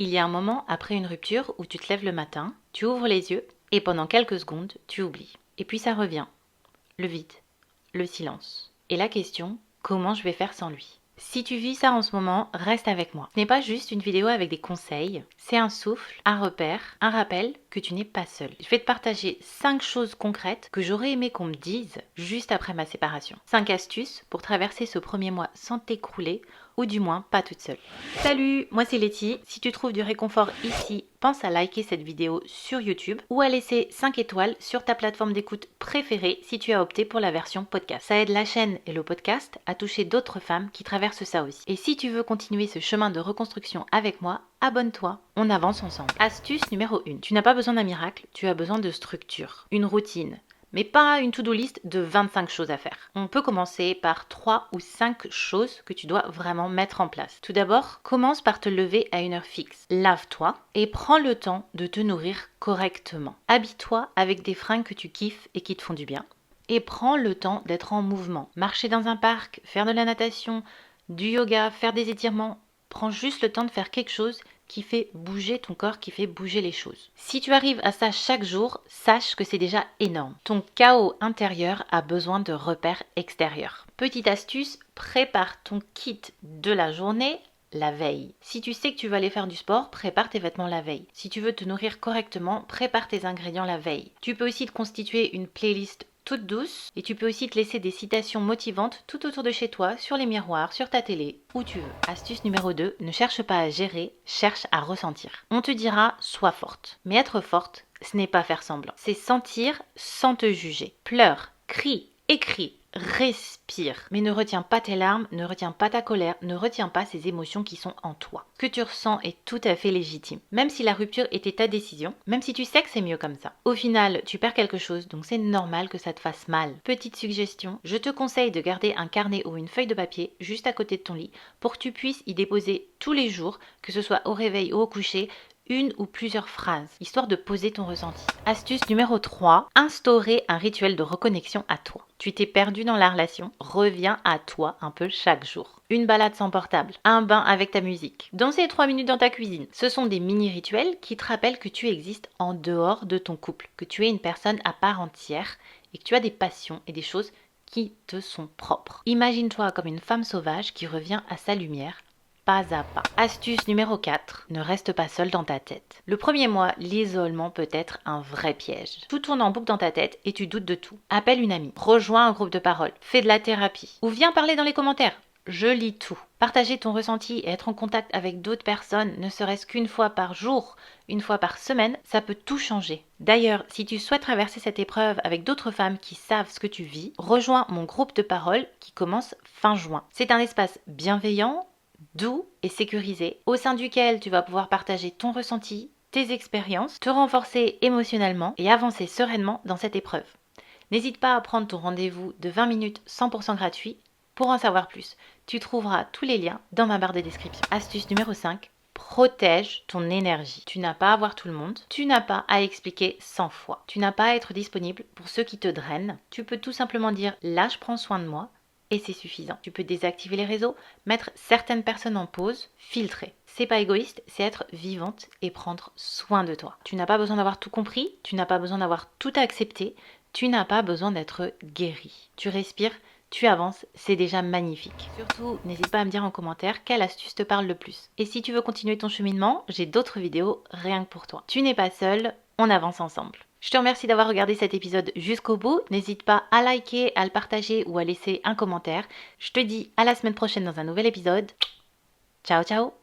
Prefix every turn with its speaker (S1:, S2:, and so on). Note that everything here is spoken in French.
S1: Il y a un moment après une rupture où tu te lèves le matin, tu ouvres les yeux et pendant quelques secondes, tu oublies. Et puis ça revient. Le vide, le silence. Et la question, comment je vais faire sans lui ? Si tu vis ça en ce moment, reste avec moi. Ce n'est pas juste une vidéo avec des conseils, c'est un souffle, un repère, un rappel que tu n'es pas seul. Je vais te partager 5 choses concrètes que j'aurais aimé qu'on me dise juste après ma séparation. 5 astuces pour traverser ce premier mois sans t'écrouler, ou du moins pas toute seule. Salut, moi c'est Letty. Si tu trouves du réconfort ici, pense à liker cette vidéo sur YouTube ou à laisser 5 étoiles sur ta plateforme d'écoute préférée si tu as opté pour la version podcast. Ça aide la chaîne et le podcast à toucher d'autres femmes qui traversent ça aussi. Et si tu veux continuer ce chemin de reconstruction avec moi, abonne-toi, on avance ensemble. Astuce numéro 1. Tu n'as pas besoin d'un miracle, tu as besoin de structure, une routine. Mais pas une to-do list de 25 choses à faire. On peut commencer par 3 ou 5 choses que tu dois vraiment mettre en place. Tout d'abord, commence par te lever à une heure fixe. Lave-toi et prends le temps de te nourrir correctement. Habille-toi avec des fringues que tu kiffes et qui te font du bien. Et prends le temps d'être en mouvement. Marcher dans un parc, faire de la natation, du yoga, faire des étirements. Prends juste le temps de faire quelque chose qui fait bouger ton corps, qui fait bouger les choses. Si tu arrives à ça chaque jour, sache que c'est déjà énorme. Ton chaos intérieur a besoin de repères extérieurs. Petite astuce, prépare ton kit de la journée la veille. Si tu sais que tu vas aller faire du sport, prépare tes vêtements la veille. Si tu veux te nourrir correctement, prépare tes ingrédients la veille. Tu peux aussi te constituer une playlist toute douce et tu peux aussi te laisser des citations motivantes tout autour de chez toi, sur les miroirs, sur ta télé, où tu veux. Astuce numéro 2, ne cherche pas à gérer, cherche à ressentir. On te dira sois forte, mais être forte, ce n'est pas faire semblant. C'est sentir sans te juger. Pleure, crie, écris, respire. Mais ne retiens pas tes larmes, ne retiens pas ta colère, ne retiens pas ces émotions qui sont en toi. Ce que tu ressens est tout à fait légitime. Même si la rupture était ta décision, même si tu sais que c'est mieux comme ça. Au final, tu perds quelque chose, donc c'est normal que ça te fasse mal. Petite suggestion, je te conseille de garder un carnet ou une feuille de papier juste à côté de ton lit pour que tu puisses y déposer tous les jours, que ce soit au réveil ou au coucher, une ou plusieurs phrases, histoire de poser ton ressenti. Astuce numéro 3, instaurer un rituel de reconnexion à toi. Tu t'es perdu dans la relation, reviens à toi un peu chaque jour. Une balade sans portable, un bain avec ta musique, danser 3 minutes dans ta cuisine. Ce sont des mini-rituels qui te rappellent que tu existes en dehors de ton couple, que tu es une personne à part entière et que tu as des passions et des choses qui te sont propres. Imagine-toi comme une femme sauvage qui revient à sa lumière, pas à pas. Astuce numéro 4, ne reste pas seul dans ta tête. Le premier mois, l'isolement peut être un vrai piège. Tout tourne en boucle dans ta tête et tu doutes de tout. Appelle une amie, rejoins un groupe de parole, fais de la thérapie ou viens parler dans les commentaires. Je lis tout. Partager ton ressenti et être en contact avec d'autres personnes, ne serait-ce qu'une fois par jour, une fois par semaine, ça peut tout changer. D'ailleurs, si tu souhaites traverser cette épreuve avec d'autres femmes qui savent ce que tu vis, rejoins mon groupe de parole qui commence fin juin. C'est un espace bienveillant, doux et sécurisé, au sein duquel tu vas pouvoir partager ton ressenti, tes expériences, te renforcer émotionnellement et avancer sereinement dans cette épreuve. N'hésite pas à prendre ton rendez-vous de 20 minutes 100% gratuit pour en savoir plus. Tu trouveras tous les liens dans ma barre de description. Astuce numéro 5, protège ton énergie. Tu n'as pas à voir tout le monde, tu n'as pas à expliquer 100 fois, tu n'as pas à être disponible pour ceux qui te drainent. Tu peux tout simplement dire là je prends soin de moi. Et c'est suffisant. Tu peux désactiver les réseaux, mettre certaines personnes en pause, filtrer. C'est pas égoïste, c'est être vivante et prendre soin de toi. Tu n'as pas besoin d'avoir tout compris, tu n'as pas besoin d'avoir tout accepté, tu n'as pas besoin d'être guéri. Tu respires, tu avances, c'est déjà magnifique. Surtout, n'hésite pas à me dire en commentaire quelle astuce te parle le plus. Et si tu veux continuer ton cheminement, j'ai d'autres vidéos rien que pour toi. Tu n'es pas seul, on avance ensemble. Je te remercie d'avoir regardé cet épisode jusqu'au bout. N'hésite pas à liker, à le partager ou à laisser un commentaire. Je te dis à la semaine prochaine dans un nouvel épisode. Ciao ciao!